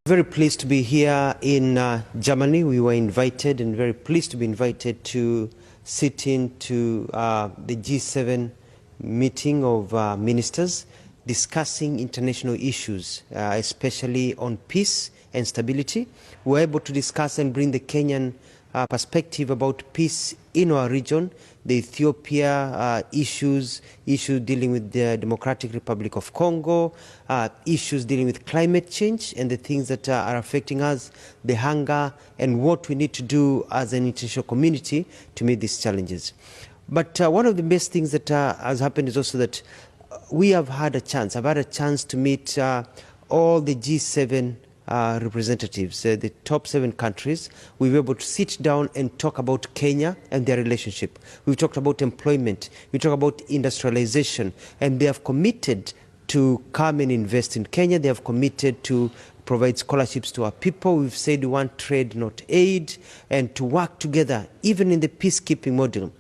Very pleased to be here in Germany. We were invited and very pleased to be invited to sit in to the G7 meeting of ministers discussing international issues, especially on peace and stability. We were able to discuss and bring the Kenyan perspective about peace in our region, the Ethiopia issues dealing with the Democratic Republic of Congo, issues dealing with climate change and the things that are affecting us, the hunger, and what we need to do as an international community to meet these challenges. But one of the best things that has happened is also that I've had a chance to meet all the G7 representatives, the top 7 countries. We were able to sit down and talk about Kenya and their relationship. We've talked about employment. We talked about industrialization. And they have committed to come and invest in Kenya. They have committed to provide scholarships to our people. We've said we want trade, not aid, and to work together, even in the peacekeeping model.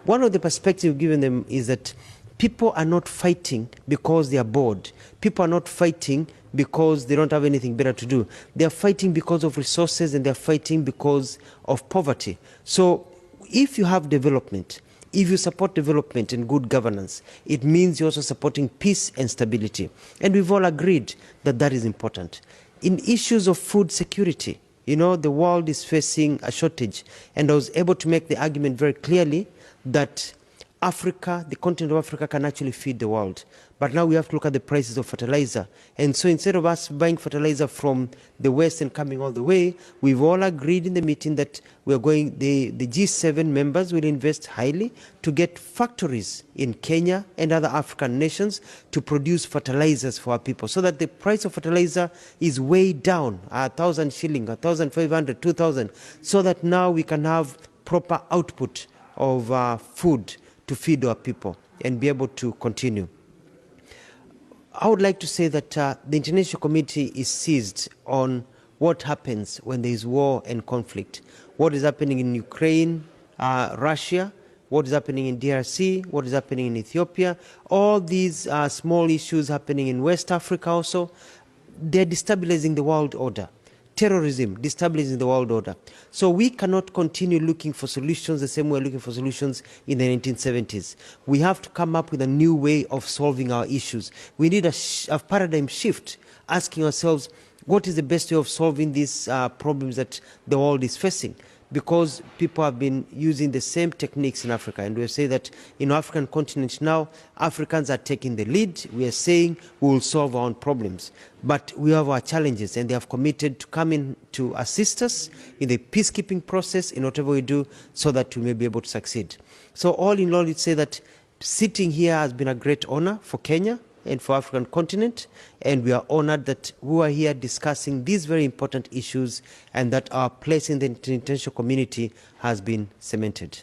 One of the perspectives given them is that people are not fighting because they are bored. People are not fighting because they don't have anything better to do. They are fighting because of resources, and they are fighting because of poverty. So if you have development, if you support development and good governance, it means you're also supporting peace and stability. And we've all agreed that that is important. In issues of food security, you know, the world is facing a shortage. And I was able to make the argument very clearly that Africa, the continent of Africa, can actually feed the world. But now we have to look at the prices of fertilizer. And so instead of us buying fertilizer from the West and coming all the way, we've all agreed in the meeting that we're going, the G7 members will invest highly to get factories in Kenya and other African nations to produce fertilizers for our people, so that the price of fertilizer is way down, 1,000 shilling, 1,500, 2,000, so that now we can have proper output of food to feed our people and be able to continue. I would like to say that the international community is seized on what happens when there is war and conflict. What is happening in Ukraine, Russia, what is happening in DRC, what is happening in Ethiopia, all these small issues happening in West Africa also, they're destabilizing the world order. Terrorism, destabilizing the world order. So we cannot continue looking for solutions the same way we're looking for solutions in the 1970s. We have to come up with a new way of solving our issues. We need a paradigm shift, asking ourselves, what is the best way of solving these problems that the world is facing? Because people have been using the same techniques in Africa. And we say that in the African continent now, Africans are taking the lead. We are saying we will solve our own problems. But we have our challenges, and they have committed to come in to assist us in the peacekeeping process in whatever we do, so that we may be able to succeed. So all in all, it's say that sitting here has been a great honor for Kenya and for African continent, and we are honored that we are here discussing these very important issues, and that our place in the international community has been cemented.